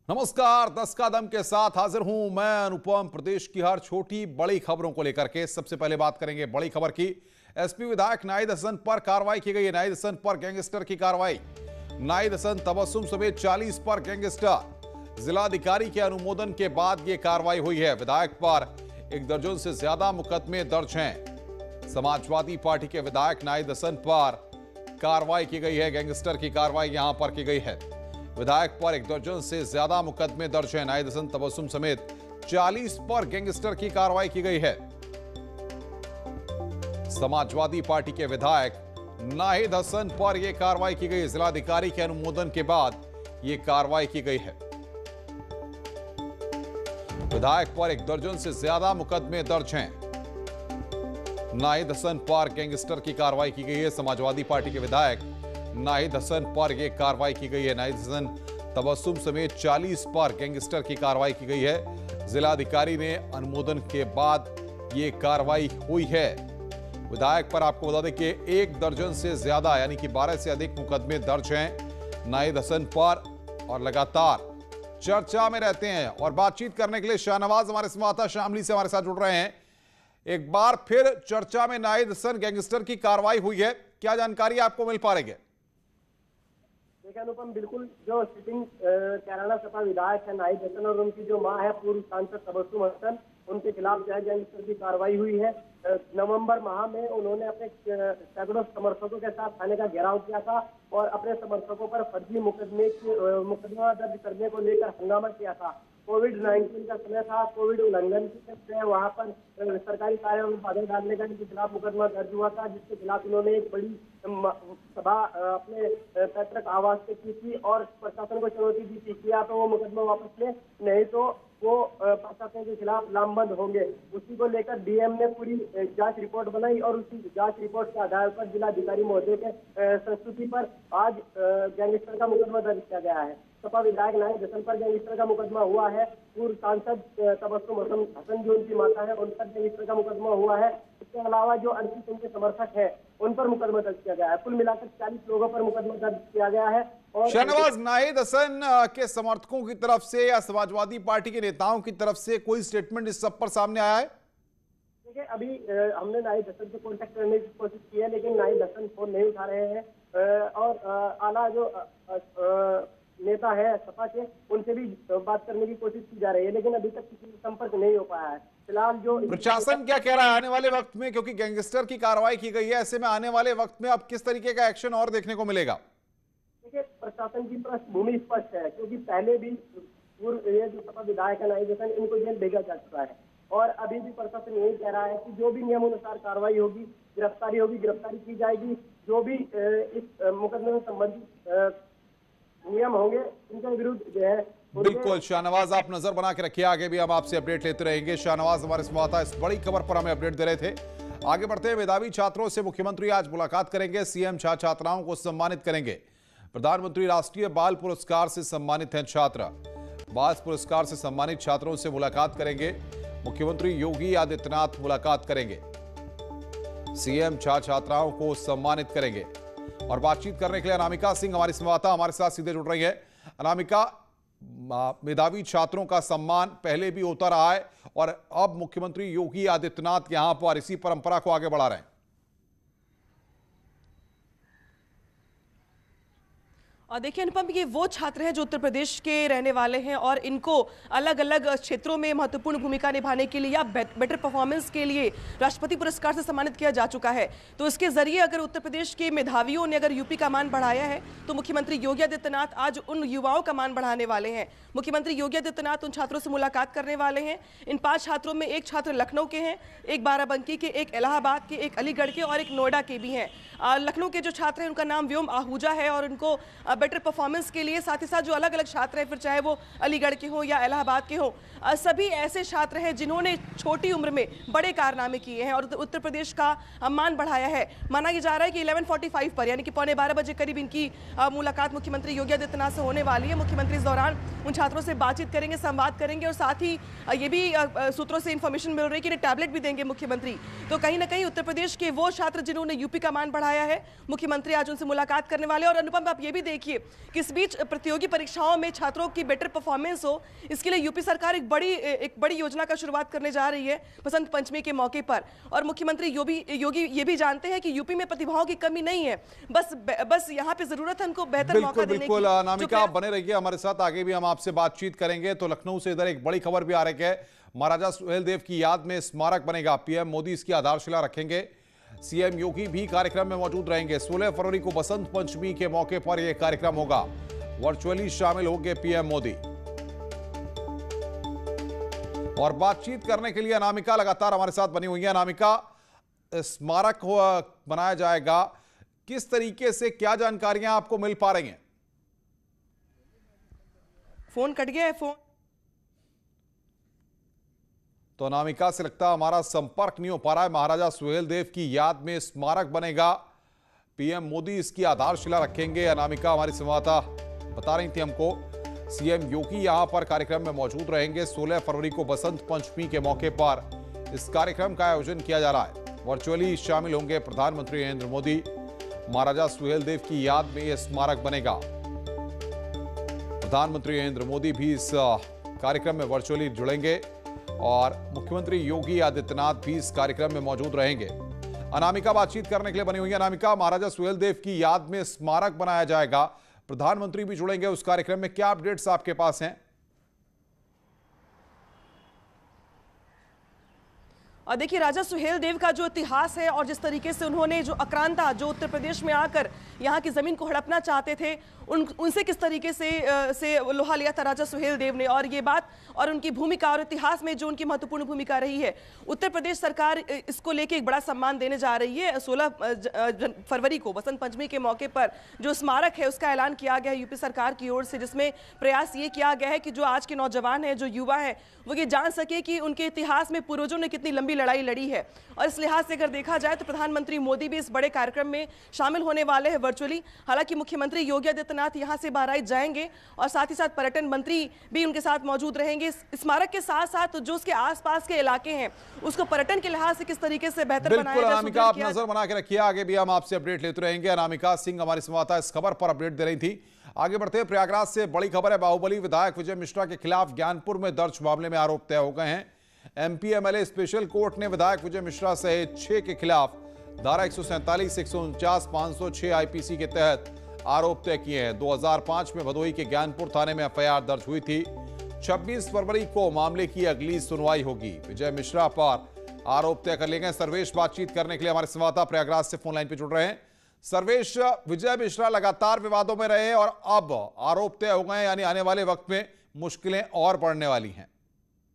नमस्कार, 10 का दम के साथ हाजिर हूं मैं अनुपम। प्रदेश की हर छोटी बड़ी खबरों को लेकर के सबसे पहले बात करेंगे बड़ी खबर की। एसपी विधायक नाहिद हसन पर कार्रवाई की गई है। नाहिद हसन पर गैंगस्टर की कार्रवाई। नाहिद हसन, तबस्सुम समेत 40 पर गैंगस्टर। जिलाधिकारी के अनुमोदन के बाद यह कार्रवाई हुई है। विधायक पर 1 दर्जन से ज्यादा मुकदमे दर्ज हैं। समाजवादी पार्टी के विधायक नाहिद हसन पर कार्रवाई की गई है। गैंगस्टर की कार्रवाई यहां पर की गई है। विधायक पर 1 दर्जन से ज्यादा मुकदमे दर्ज हैं। नाहिद हसन, तबस्सुम समेत 40 पर गैंगस्टर की कार्रवाई की गई है। समाजवादी पार्टी के विधायक नाहिद हसन पर यह कार्रवाई की गई। जिलाधिकारी के अनुमोदन के बाद यह कार्रवाई की गई है। विधायक पर 1 दर्जन से ज्यादा मुकदमे दर्ज हैं। नाहिद हसन पर गैंगस्टर की कार्रवाई की गई है। समाजवादी पार्टी के विधायक नाहिद हसन पर यह कार्रवाई की गई है। नाहिद हसन, तबस्सुम समेत 40 पर गैंगस्टर की कार्रवाई की गई है। जिलाधिकारी ने अनुमोदन के बाद यह कार्रवाई हुई है। विधायक पर आपको बता दें कि 1 दर्जन से ज्यादा यानी कि 12 से अधिक मुकदमे दर्ज हैं नाहिद हसन पर और लगातार चर्चा में रहते हैं। और बातचीत करने के लिए शाहनवाज हमारे संवाददाता शामली से हमारे साथ जुड़ रहे हैं। एक बार फिर चर्चा में नाहिद हसन गैंगस्टर की कार्रवाई हुई है, क्या जानकारी आपको मिल पा रही है? देखिए अनुपम, बिल्कुल जो सिटिंग कैराना सपा विधायक है नाहिद हसन और उनकी जो मां है पूर्व सांसद तबस्सुम हसन, उनके खिलाफ गैंगस्टर की कार्रवाई हुई है। नवंबर माह में उन्होंने अपने सैकड़ों समर्थकों के साथ थाने का घेराव किया था और अपने समर्थकों पर फर्जी मुकदमा दर्ज करने को लेकर हंगामा किया था। कोविड-19 का समय था, कोविड उल्लंघन के वहां पर सरकारी कार्यों में बाधा डालने का इनके खिलाफ मुकदमा दर्ज हुआ था, जिसके खिलाफ इन्होंने एक बड़ी सभा अपने पैतृक आवास से की थी और प्रशासन को चुनौती दी थी कि या तो वो मुकदमा वापस ले, नहीं तो वो प्रशासन के खिलाफ लामबंद होंगे। उसी को लेकर डीएम ने पूरी जांच रिपोर्ट बनाई और उसी जांच रिपोर्ट के आधार पर जिलाधिकारी महोदय के संस्तुति पर आज गैंगस्टर का मुकदमा दर्ज किया गया है। सपा विधायक नाहिद हसन पर गैंगस्टर का मुकदमा हुआ है। पूर्व सांसद तबस्सुम हसन जो उनकी माता है, उन पर गैंगस्टर का मुकदमा हुआ है। इसके अलावा जो 38 उनके समर्थक है उन पर मुकदमा दर्ज किया गया है। कुल मिलाकर 40 लोगों पर मुकदमा दर्ज किया गया है। और शाहनवाज, नाहिद हसन के समर्थकों की तरफ से या समाजवादी पार्टी के नेताओं की तरफ से कोई स्टेटमेंट इस सब पर सामने आया है? देखिए, अभी हमने नाहिद हसन से कॉन्टेक्ट करने की कोशिश की है, लेकिन नाहिद हसन फोन नहीं उठा रहे हैं और आला जो नेता है सपा के, उनसे भी बात करने की कोशिश की जा रही है, लेकिन अभी तक किसी से संपर्क नहीं हो पाया है। फिलहाल जो प्रशासन क्या कह रहा है आने वाले वक्त में, क्योंकि गैंगस्टर की कार्रवाई की गई है, ऐसे में आने वाले वक्त में अब किस तरीके का एक्शन और देखने को मिलेगा? देखिए, प्रशासन की पृष्ठभूमि स्पष्ट है, क्योंकि पहले भी पूर्व ये जो सपा विधायक है नाहिद हसन, इनको जेल भेजा जा चुका है और अभी भी प्रशासन यही कह रहा है कि जो भी नियमानुसार कार्रवाई होगी, गिरफ्तारी होगी, गिरफ्तारी की जाएगी। जो भी इस मुकदमे से संबंधित नियम होंगे इनके विरुद्ध जो है। बिल्कुल शाहनवाज, आप नजर बना के रखिए, आगे भी हम आपसे अपडेट लेते रहेंगे। शाहनवाज हमारे संवाददाता इस बड़ी खबर पर हमें अपडेट दे रहे थे। आगे बढ़ते हैं, मेधावी छात्रों से मुख्यमंत्री आज मुलाकात करेंगे। सीएम छात्राओं को सम्मानित करेंगे। प्रधानमंत्री राष्ट्रीय बाल पुरस्कार से सम्मानित हैं छात्र। बाल पुरस्कार से सम्मानित छात्रों से मुलाकात करेंगे मुख्यमंत्री योगी आदित्यनाथ। मुलाकात करेंगे, सीएम छात्राओं को सम्मानित करेंगे। और बातचीत करने के लिए अनामिका सिंह हमारी संवाददाता हमारे साथ सीधे जुड़ रही है। अनामिका, मेधावी छात्रों का सम्मान पहले भी होता रहा है और अब मुख्यमंत्री योगी आदित्यनाथ यहां पर इसी परंपरा को आगे बढ़ा रहे हैं। और देखिए अनुपम, ये वो छात्र हैं जो उत्तर प्रदेश के रहने वाले हैं और इनको अलग अलग क्षेत्रों में महत्वपूर्ण भूमिका निभाने के लिए या बेटर परफॉर्मेंस के लिए राष्ट्रपति पुरस्कार से सम्मानित किया जा चुका है। तो इसके जरिए अगर उत्तर प्रदेश के मेधावियों ने अगर यूपी का मान बढ़ाया है, तो मुख्यमंत्री योगी आदित्यनाथ आज उन युवाओं का मान बढ़ाने वाले हैं। मुख्यमंत्री योगी आदित्यनाथ उन छात्रों से मुलाकात करने वाले हैं। इन 5 छात्रों में 1 छात्र लखनऊ के हैं, 1 बाराबंकी के, 1 इलाहाबाद के, 1 अलीगढ़ के और 1 नोएडा के भी हैं। लखनऊ के जो छात्र हैं उनका नाम व्योम आहूजा है और उनको बेटर परफॉर्मेंस के लिए, साथ ही साथ जो अलग अलग छात्र हैं, फिर चाहे वो अलीगढ़ के हो या इलाहाबाद के हो, सभी ऐसे छात्र हैं जिन्होंने छोटी उम्र में बड़े कारनामे किए हैं और उत्तर प्रदेश का मान बढ़ाया है। माना यह जा रहा है कि 11:45 पर यानी कि 11:15 बजे करीब इनकी मुलाकात मुख्यमंत्री योगी आदित्यनाथ से होने वाली है। मुख्यमंत्री इस दौरान उन छात्रों से बातचीत करेंगे, संवाद करेंगे और साथ ही ये भी सूत्रों से इंफॉर्मेशन मिल रही है कि टैबलेट भी देंगे मुख्यमंत्री। तो कहीं ना कहीं उत्तर प्रदेश के वो छात्र जिन्होंने यूपी का मान बढ़ाया है, मुख्यमंत्री आज उनसे मुलाकात करने वाले। और अनुपम, आप ये भी देखिए देखिए किस बीच प्रतियोगी परीक्षाओं में छात्रों की बेटर परफॉर्मेंस हो, इसके लिए यूपी सरकार एक बड़ी योजना का शुरुआत करने जा रही है बसंत पंचमी के मौके पर। और मुख्यमंत्री योगी ये भी जानते हैं कि यूपी में प्रतिभाओं की कमी नहीं है, बस यहाँ पे जरूरत है उनको बेहतर मौका देने की। बिल्कुल अनामिका, आप बने रहिए हमारे साथ, आगे भी हम आपसे बातचीत करेंगे। तो लखनऊ से इधर एक बड़ी खबर भी आ रही है, महाराजा सुहेलदेव की याद में स्मारक बनेगा, पीएम मोदी इसकी आधारशिला रखेंगे, सीएम योगी भी कार्यक्रम में मौजूद रहेंगे। 16 फरवरी को बसंत पंचमी के मौके पर यह कार्यक्रम होगा, वर्चुअली शामिल होंगे पीएम मोदी। और बातचीत करने के लिए अनामिका लगातार हमारे साथ बनी हुई है। अनामिका, स्मारक बनाया जाएगा, किस तरीके से, क्या जानकारियां आपको मिल पा रही हैं? फोन कट गया है फोन। तो अनामिका से लगता है हमारा संपर्क नहीं हो पा रहा है। महाराजा सुहेलदेव की याद में स्मारक बनेगा, पीएम मोदी इसकी आधारशिला रखेंगे। अनामिका हमारी संवाददाता बता रही थी हमको, सीएम योगी यहां पर कार्यक्रम में मौजूद रहेंगे। 16 फरवरी को बसंत पंचमी के मौके पर इस कार्यक्रम का आयोजन किया जा रहा है, वर्चुअली शामिल होंगे प्रधानमंत्री नरेंद्र मोदी। महाराजा सुहेलदेव की याद में यह स्मारक बनेगा, प्रधानमंत्री नरेंद्र मोदी भी इस कार्यक्रम में वर्चुअली जुड़ेंगे और मुख्यमंत्री योगी आदित्यनाथ भी इस कार्यक्रम में मौजूद रहेंगे। अनामिका बातचीत करने के लिए बनी हुई है। अनामिका, महाराजा सुहेलदेव की याद में स्मारक बनाया जाएगा, प्रधानमंत्री भी जुड़ेंगे उस कार्यक्रम में, क्या अपडेट्स आपके पास हैं? और देखिए राजा सुहेलदेव का जो इतिहास है और जिस तरीके से उन्होंने जो आक्रांता जो उत्तर प्रदेश में आकर यहाँ की जमीन को हड़पना चाहते थे, उनसे किस तरीके से लोहा लिया था राजा सुहेलदेव ने, और ये बात और उनकी भूमिका और इतिहास में जो उनकी महत्वपूर्ण भूमिका रही है, उत्तर प्रदेश सरकार इसको लेके एक बड़ा सम्मान देने जा रही है। 16 फरवरी को बसंत पंचमी के मौके पर जो स्मारक है उसका ऐलान किया गया है यूपी सरकार की ओर से, जिसमें प्रयास ये किया गया है कि जो आज के नौजवान हैं, जो युवा हैं, वो ये जान सके कि उनके इतिहास में पूर्वजों ने कितनी लंबी लड़ाई लड़ी है। और इस लिहाज से अगर देखा जाए तो प्रधानमंत्री मोदी भी इस बड़े कार्यक्रम में शामिल होने वाले हैं वर्चुअली। हालांकि मुख्यमंत्री योगी आदित्यनाथ यहां से बहराइच जाएंगे और साथ ही साथ पर्यटन मंत्री भी उनके साथ मौजूद रहेंगे। स्मारक के साथ साथ जो उसके आसपास के इलाके हैं उसको पर्यटन के लिहाज से किस तरीके से बेहतर बनाया जाए। अनामिका, आप नजर बना के रखिए, आगे भी हम आपसे अपडेट लेते रहेंगे। अनामिका सिंह हमारी संवाददाता इस खबर पर अपडेट दे रही थी। आगे बढ़ते हैं, प्रयागराज से बड़ी खबर है, बाहुबली विधायक विजय मिश्रा के खिलाफ ज्ञानपुर में दर्ज मामले में आरोप तय हो गए हैं। एमपी एमएलए स्पेशल कोर्ट ने विधायक विजय मिश्रा सहित 6 के खिलाफ धारा 147, 149, 506 आईपीसी के तहत आरोप तय किए हैं। 2005 में भदोही के ज्ञानपुर थाने में एफआईआर दर्ज हुई थी। 26 फरवरी को मामले की अगली सुनवाई होगी। विजय मिश्रा पर आरोप तय कर लिए गए। सर्वेश बातचीत करने के लिए हमारे संवाददाता प्रयागराज से फोन लाइन पर जुड़ रहे हैं। सर्वेश, विजय मिश्रा लगातार विवादों में रहे और अब आरोप तय हो गए, यानी आने वाले वक्त में मुश्किलें और बढ़ने वाली हैं।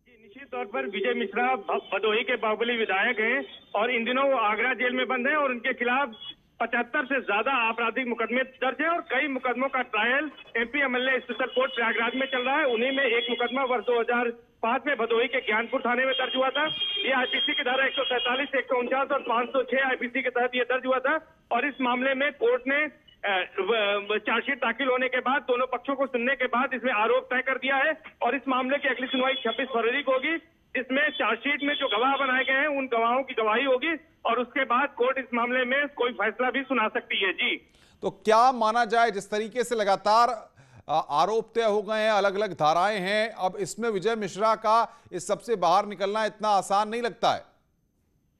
निश्चित तौर पर विजय मिश्रा भदोही के बाहुबली विधायक हैं और इन दिनों वो आगरा जेल में बंद हैं और उनके खिलाफ 75 से ज्यादा आपराधिक मुकदमे दर्ज है और कई मुकदमों का trial MP MLA special court Prayagraj में चल रहा है। उन्हीं में एक मुकदमा वर्ष 2005 में भदोही के ज्ञानपुर थाने में दर्ज हुआ था। ये आईपीसी की धारा 147, 149 और 506 आईपीसी के तहत ये दर्ज हुआ था और इस मामले में कोर्ट ने चार्जशीट दाखिल होने के बाद दोनों पक्षों को सुनने के बाद इसमें आरोप तय कर दिया है और इस मामले की अगली सुनवाई 26 फरवरी को होगी। इसमें चार्जशीट में जो गवाह बनाए गए हैं उन गवाहों की गवाही होगी और उसके बाद कोर्ट इस मामले में कोई फैसला भी सुना सकती है। जी, तो क्या माना जाए, जिस तरीके से लगातार आरोप तय हो गए हैं, अलग अलग धाराएं हैं, अब इसमें विजय मिश्रा का इस सबसे बाहर निकलना इतना आसान नहीं लगता है?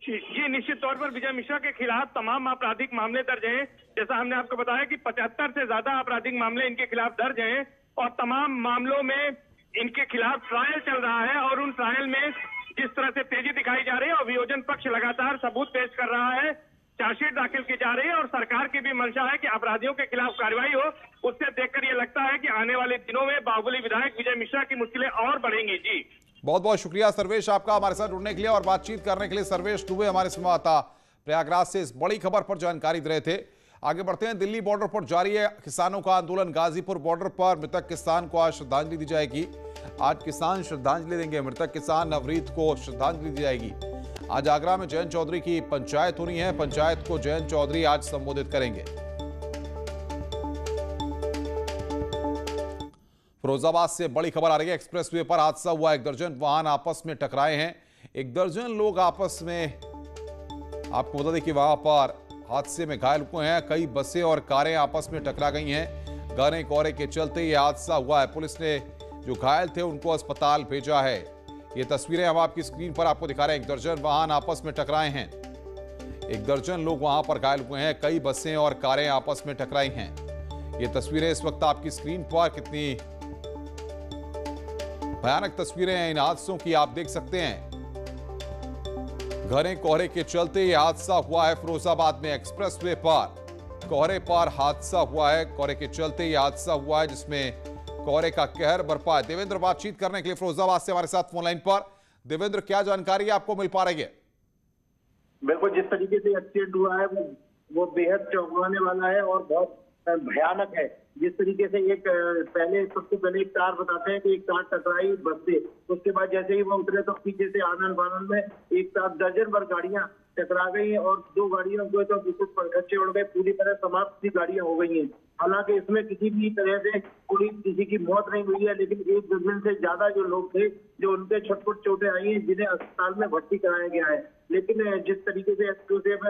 जी, निश्चित तौर पर विजय मिश्रा के खिलाफ तमाम आपराधिक मामले दर्ज हैं। जैसा हमने आपको बताया कि 75 से ज्यादा आपराधिक मामले इनके खिलाफ दर्ज हैं और तमाम मामलों में इनके खिलाफ ट्रायल चल रहा है और उन ट्रायल में जिस तरह से तेजी दिखाई जा रही है और अभियोजन पक्ष लगातार सबूत पेश कर रहा है, चार्जशीट दाखिल की जा रही है और सरकार की भी मंशा है कि अपराधियों के खिलाफ कार्रवाई हो। उससे देखकर यह लगता है कि आने वाले दिनों में बाहुबली विधायक विजय मिश्रा की मुश्किलें और बढ़ेंगी। जी, बहुत बहुत शुक्रिया सर्वेश आपका हमारे साथ जुड़ने के लिए और बातचीत करने के लिए। सर्वेश दुबे हमारे संवाददाता प्रयागराज से इस बड़ी खबर पर जानकारी दे रहे थे। आगे बढ़ते हैं, दिल्ली बॉर्डर पर जारी है किसानों का आंदोलन। गाजीपुर बॉर्डर पर मृतक किसान को आज श्रद्धांजलि दी जाएगी। आज किसान श्रद्धांजलि देंगे, मृतक किसान नवरीत को श्रद्धांजलि दी जाएगी। आज आगरा में जयंत चौधरी की पंचायत होनी है, पंचायत को जयंत चौधरी आज संबोधित करेंगे। फिरोजाबाद से बड़ी खबर आ रही है, एक्सप्रेसवे पर हादसा हुआ। 1 दर्जन वाहन आपस में टकराए हैं, 1 दर्जन लोग आपस में, आपको बता दें कि वहां पर हादसे में घायल हुए हैं। कई बसें और कारें आपस में टकरा गई हैं। घने कोहरे के चलते यह हादसा हुआ है। पुलिस ने जो घायल थे उनको अस्पताल भेजा है। ये तस्वीरें हम आपकी स्क्रीन पर आपको दिखा रहे हैं। 1 दर्जन वाहन आपस में टकराए हैं। 1 दर्जन लोग वहां पर घायल हुए हैं। कई बसें और कारें आपस में टकराई हैं। ये तस्वीरें इस वक्त आपकी स्क्रीन पर, कितनी भयानक तस्वीरें हैं इन हादसों की, आप देख सकते हैं। घने कोहरे के चलते यह हादसा हुआ है फिरोजाबाद में एक्सप्रेसवे पर। कोहरे पर हादसा हुआ है। कोहरे के चलते यह हादसा हुआ है जिसमें कोहरे का कहर बरपा है। देवेंद्र बातचीत करने के लिए फिरोजाबाद से हमारे साथ फोन लाइन पर। देवेंद्र, क्या जानकारी आपको मिल पा रही है? बिल्कुल, जिस तरीके से एक्सीडेंट हुआ है वो बेहद चौंकाने वाला है और बहुत भयानक है। जिस तरीके से सबसे पहले एक कार बताते हैं कि एक कार टकराई बस से, उसके बाद जैसे ही वो उतरे तो पीछे से आनंद फानंद में एक साथ दर्जन भर गाड़ियां टकरा गई और 2 गाड़ियों को तो बिल्कुल पंखच्चे उड़ गए, पूरी तरह समाप्त गाड़ियां हो गई हैं। हालांकि इसमें किसी भी तरह से किसी की मौत नहीं हुई है, लेकिन 1 दर्जन से ज्यादा जो लोग थे जो उनके छटपट चोटें आई हैं, जिन्हें अस्पताल में भर्ती कराया गया है। लेकिन जिस तरीके से एक्सप्लोसिव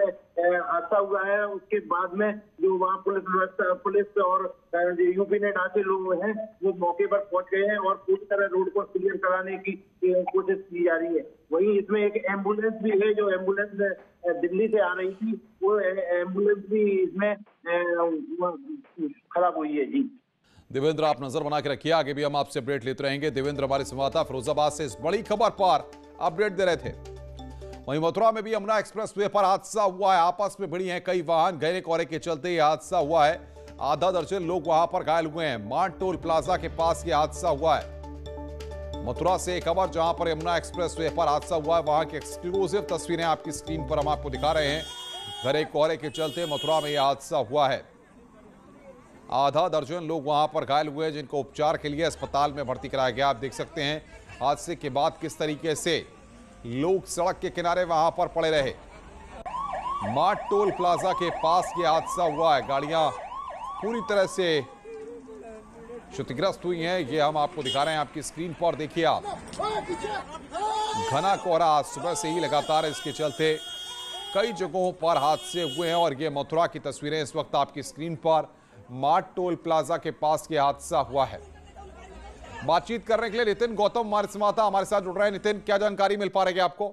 हादसा हुआ है उसके बाद में जो वहाँ पुलिस और यूपी नेट के लोग हैं वो मौके पर पहुंच गए हैं और पूरी तरह रोड को क्लियर कराने की कोशिश की जा रही है। वहीं इसमें एक एम्बुलेंस भी है, जो एम्बुलेंस दिल्ली से आ रही थी, वो एम्बुलेंस भी इसमें खराब हुई है। जी देवेंद्र, आप नजर बना के रखिए, आगे भी हम आपसे अपडेट लेते रहेंगे। देवेंद्र हमारे संवाददाता फिरोजाबाद से इस बड़ी खबर पर अपडेट दे रहे थे। वहीं मथुरा में भी यमुना एक्सप्रेसवे पर हादसा हुआ है। आपस में भिड़ी हैं कई वाहन। घने कोहरे के चलते यह हादसा हुआ है। आधा दर्जन लोग वहां पर घायल हुए हैं। मार्ट टोल प्लाजा के पास यह हादसा हुआ है। मथुरा से एक खबर जहां पर यमुना एक्सप्रेसवे पर हादसा हुआ है, वहां की एक्सक्लूसिव तस्वीरें आपकी स्क्रीन पर हम आपको दिखा रहे हैं। घने कोहरे के चलते मथुरा में यह हादसा हुआ है। आधा दर्जन लोग वहां पर घायल हुए हैं, जिनको उपचार के लिए अस्पताल में भर्ती कराया गया। आप देख सकते हैं हादसे के बाद किस तरीके से लोग सड़क के किनारे वहां पर पड़े रहे। मार्ट टोल प्लाजा के पास यह हादसा हुआ है। गाड़ियां पूरी तरह से क्षतिग्रस्त हुई हैं। ये हम आपको दिखा रहे हैं आपकी स्क्रीन पर, देखिए आप। घना कोहरा आज सुबह से ही लगातार, इसके चलते कई जगहों पर हादसे हुए हैं और ये मथुरा की तस्वीरें इस वक्त आपकी स्क्रीन पर। मार्ट टोल प्लाजा के पास यह हादसा हुआ है। बातचीत करने के लिए नितिन गौतम हमारे संवाददाता हमारे साथ जुड़ रहे हैं। नितिन, क्या जानकारी मिल पा रही है आपको?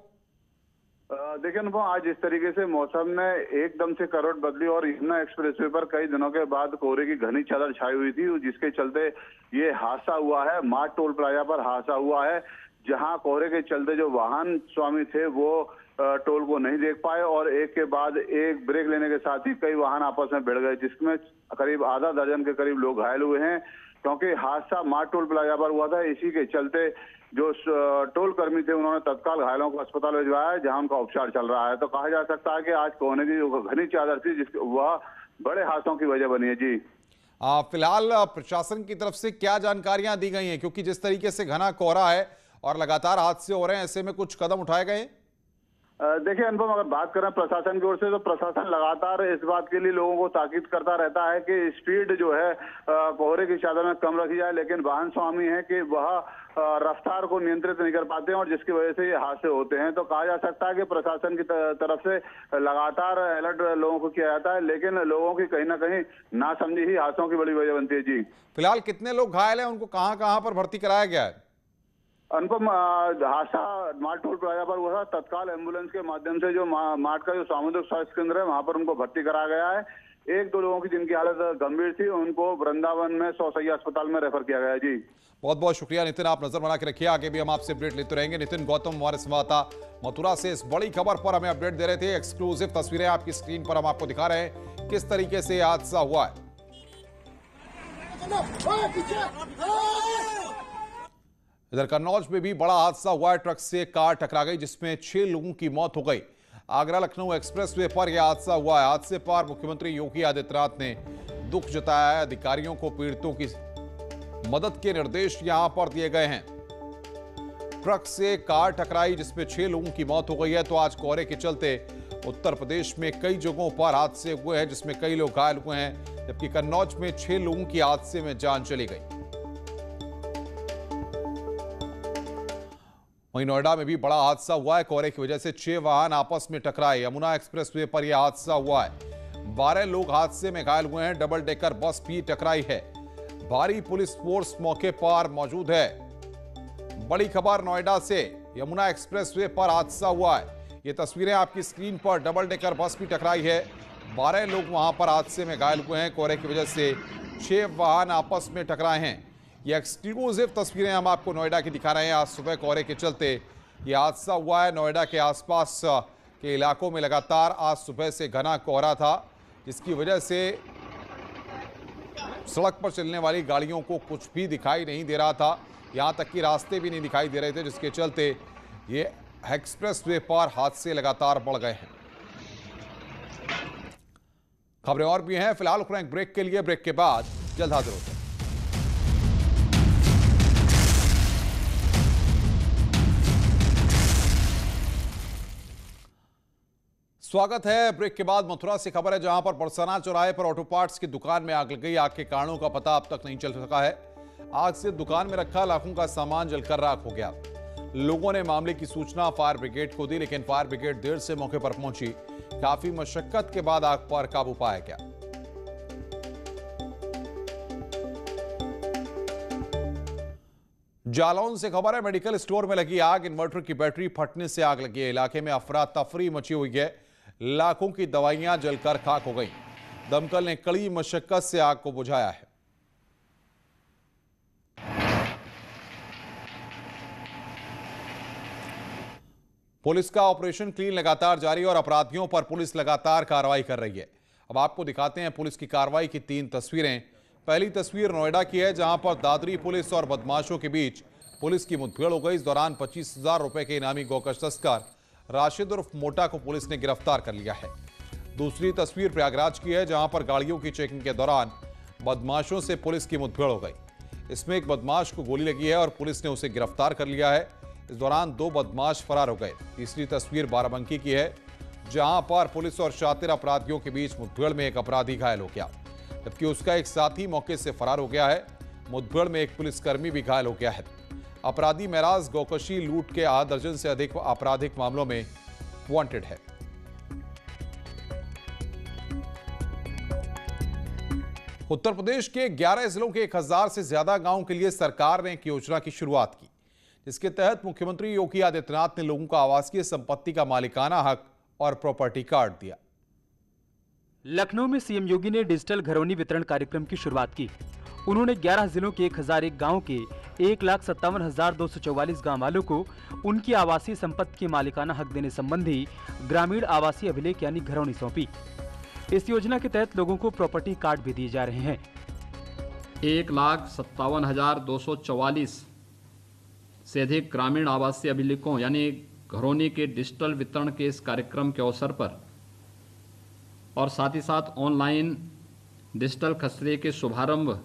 देखिए अनुभव, आज इस तरीके से मौसम ने एकदम से करवट बदली और यमुना एक्सप्रेसवे पर कई दिनों के बाद कोहरे की घनी चादर छाई हुई थी, जिसके चलते ये हादसा हुआ है। मार्ट टोल प्लाजा पर हादसा हुआ है, जहां कोहरे के चलते जो वाहन स्वामी थे वो टोल को नहीं देख पाए और एक के बाद एक ब्रेक लेने के साथ ही कई वाहन आपस में भिड़ गए, जिसमें करीब आधा दर्जन के करीब लोग घायल हुए हैं। क्योंकि हादसा मार्ट टोल प्लाजा पर हुआ था, इसी के चलते जो टोल कर्मी थे उन्होंने तत्काल घायलों को अस्पताल भिजवाया है, जहां उनका उपचार चल रहा है। तो कहा जा सकता है कि आज कोहरे की जो घनी चादर थी वह बड़े हादसों की वजह बनी है। जी फिलहाल प्रशासन की तरफ से क्या जानकारियां दी गई हैं, क्योंकि जिस तरीके से घना कोहरा है और लगातार हादसे हो रहे हैं, ऐसे में कुछ कदम उठाए गए? देखिए अनुभव, अगर बात करें प्रशासन की ओर से तो प्रशासन लगातार इस बात के लिए लोगों को ताकीद करता रहता है कि स्पीड जो है कोहरे की चादर में कम रखी जाए, लेकिन वाहन स्वामी है कि वह रफ्तार को नियंत्रित नहीं कर पाते हैं और जिसकी वजह से ये हादसे होते हैं। तो कहा जा सकता है कि प्रशासन की तरफ से लगातार अलर्ट लोगों को किया जाता है, लेकिन लोगों की कहीं ना कहीं नासमझी ही हादसों की बड़ी वजह बनती है। जी फिलहाल कितने लोग घायल हैं, उनको कहां कहां पर भर्ती कराया गया है? अनुपम, हादसा मार्ट टोल प्लाजा पर हुआ था। तत्काल एम्बुलेंस के माध्यम से जो मार्ट का जो सामुदायिक स्वास्थ्य केंद्र है वहां पर उनको भर्ती कराया गया है। 1-2 लोगों की जिनकी हालत गंभीर थी उनको वृंदावन में 100 शैय्या अस्पताल में रेफर किया गया है। जी बहुत बहुत शुक्रिया नितिन, आप नजर बना के रखिए, आगे भी हम आपसे अपडेट लेते रहेंगे। नितिन गौतम हमारे संवाददाता मथुरा से इस बड़ी खबर पर हमें अपडेट दे रहे थे। एक्सक्लूसिव तस्वीरें आपकी स्क्रीन पर हम आपको दिखा रहे हैं किस तरीके से हादसा हुआ है। इधर कन्नौज में भी बड़ा हादसा हुआ है। ट्रक से कार टकरा गई जिसमें 6 लोगों की मौत हो गई। आगरा लखनऊ एक्सप्रेसवे पर यह हादसा हुआ है। हादसे पर मुख्यमंत्री योगी आदित्यनाथ ने दुख जताया है। अधिकारियों को पीड़ितों की मदद के निर्देश यहां पर दिए गए हैं। ट्रक से कार टकराई जिसमें 6 लोगों की मौत हो गई है। तो आज कोहरे के चलते उत्तर प्रदेश में कई जगहों पर हादसे हुए हैं जिसमें कई लोग घायल हुए हैं, जबकि कन्नौज में 6 लोगों की हादसे में जान चली गई। वहीं नोएडा में भी बड़ा हादसा हुआ है। कोहरे की वजह से 6 वाहन आपस में टकराए। यमुना एक्सप्रेसवे पर यह हादसा हुआ है। 12 लोग हादसे में घायल हुए हैं। डबल डेकर बस भी टकराई है। भारी पुलिस फोर्स मौके पर मौजूद है। बड़ी खबर नोएडा से, यमुना एक्सप्रेसवे पर हादसा हुआ है। ये तस्वीरें आपकी स्क्रीन पर, डबल डेकर बस भी टकराई है। 12 लोग वहां पर हादसे में घायल हुए हैं। कोहरे की वजह से 6 वाहन आपस में टकराए हैं। ये एक्सक्लूसिव तस्वीरें हम आपको नोएडा की दिखा रहे हैं। आज सुबह कोहरे के चलते ये हादसा हुआ है। नोएडा के आसपास के इलाकों में लगातार आज सुबह से घना कोहरा था, जिसकी वजह से सड़क पर चलने वाली गाड़ियों को कुछ भी दिखाई नहीं दे रहा था। यहां तक कि रास्ते भी नहीं दिखाई दे रहे थे, जिसके चलते ये एक्सप्रेसवे पर हादसे लगातार बढ़ गए हैं। खबरें और भी हैं, फिलहाल रुक रहे हैं ब्रेक के लिए। ब्रेक के बाद जल्द हाजिर होते हैं। स्वागत है। ब्रेक के बाद मथुरा से खबर है, जहां पर बरसाना चौराहे पर ऑटो पार्ट्स की दुकान में आग लग गई। आग के कारणों का पता अब तक नहीं चल सका है। आग से दुकान में रखा लाखों का सामान जलकर राख हो गया। लोगों ने मामले की सूचना फायर ब्रिगेड को दी, लेकिन फायर ब्रिगेड देर से मौके पर पहुंची। काफी मशक्कत के बाद आग पर काबू पाया गया। जालौन से खबर है, मेडिकल स्टोर में लगी आग। इन्वर्टर की बैटरी फटने से आग लगी है। इलाके में अफरा तफरी मची हुई है। लाखों की दवाइयां जलकर खाक हो गई। दमकल ने कड़ी मशक्कत से आग को बुझाया है। पुलिस का ऑपरेशन क्लीन लगातार जारी और अपराधियों पर पुलिस लगातार कार्रवाई कर रही है। अब आपको दिखाते हैं पुलिस की कार्रवाई की 3 तस्वीरें। पहली तस्वीर नोएडा की है, जहां पर दादरी पुलिस और बदमाशों के बीच पुलिस की मुठभेड़ हो गई। इस दौरान 25,000 रुपए के इनामी गोकश तस्कर राशिद उर्फ मोटा को पुलिस ने गिरफ्तार कर लिया है। दूसरी तस्वीर प्रयागराज की है, जहां पर गाड़ियों की चेकिंग के दौरान बदमाशों से पुलिस की मुठभेड़ हो गई। इसमें एक बदमाश को गोली लगी है और पुलिस ने उसे गिरफ्तार कर लिया है। इस दौरान 2 बदमाश फरार हो गए। तीसरी तस्वीर बाराबंकी की है, जहां पर पुलिस और शातिर अपराधियों के बीच मुठभेड़ में एक अपराधी घायल हो गया, जबकि उसका एक साथी मौके से फरार हो गया है। मुठभेड़ में एक पुलिसकर्मी भी घायल हो गया है। अपराधी महराज गोकशी लूट के 8 दर्जन से अधिक आपराधिक मामलों में वांटेड है। उत्तर प्रदेश के 11 जिलों के 1000 से ज्यादा गांवों के लिए सरकार ने एक योजना की शुरुआत की, जिसके तहत मुख्यमंत्री योगी आदित्यनाथ ने लोगों को आवासीय संपत्ति का मालिकाना हक और प्रॉपर्टी कार्ड दिया। लखनऊ में सीएम योगी ने डिजिटल घरौनी वितरण कार्यक्रम की शुरुआत की। उन्होंने 11 जिलों के 1001 गांव के 1,57,244 गांव वालों को उनकी आवासीय संपत्ति के मालिकाना हक देने संबंधी ग्रामीण आवासीय अभिलेख यानी घरौनी सौंपी। इस योजना के तहत लोगों को प्रॉपर्टी कार्ड भी दिए जा रहे हैं। 1,57,244 से अधिक ग्रामीण आवासीय अभिलेखों यानी घरौनी के डिजिटल वितरण के इस कार्यक्रम के अवसर पर और साथ ही साथ ऑनलाइन डिजिटल खसरे के शुभारंभ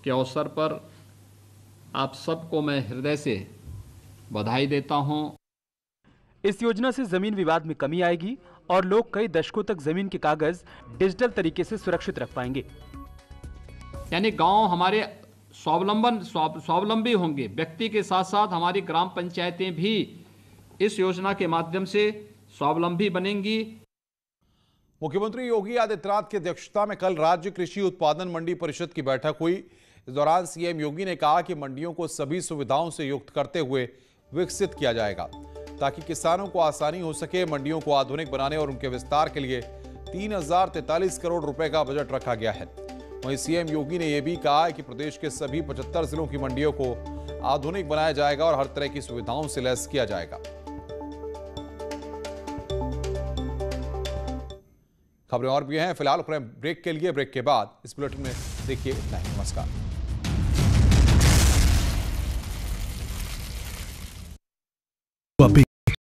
के अवसर पर आप सबको मैं हृदय से बधाई देता हूं। इस योजना से जमीन विवाद में कमी आएगी और लोग कई दशकों तक जमीन के कागज डिजिटल तरीके से सुरक्षित रख पाएंगे। यानी गांव हमारे स्वावलंबी होंगे। व्यक्ति के साथ साथ हमारी ग्राम पंचायतें भी इस योजना के माध्यम से स्वावलंबी बनेंगी। मुख्यमंत्री योगी आदित्यनाथ की अध्यक्षता में कल राज्य कृषि उत्पादन मंडी परिषद की बैठक हुई। इस दौरान सीएम योगी ने कहा कि मंडियों को सभी सुविधाओं से युक्त करते हुए विकसित किया जाएगा, ताकि किसानों को आसानी हो सके। मंडियों को आधुनिक बनाने और उनके विस्तार के लिए 3,043 करोड़ रुपए का बजट रखा गया है। वहीं सीएम योगी ने यह भी कहा कि प्रदेश के सभी 75 जिलों की मंडियों को आधुनिक बनाया जाएगा और हर तरह की सुविधाओं से लैस किया जाएगा। खबरें और भी हैं, फिलहाल ब्रेक के लिए। ब्रेक के बाद इस बुलेटिन में देखिए इतना ही। नमस्कार।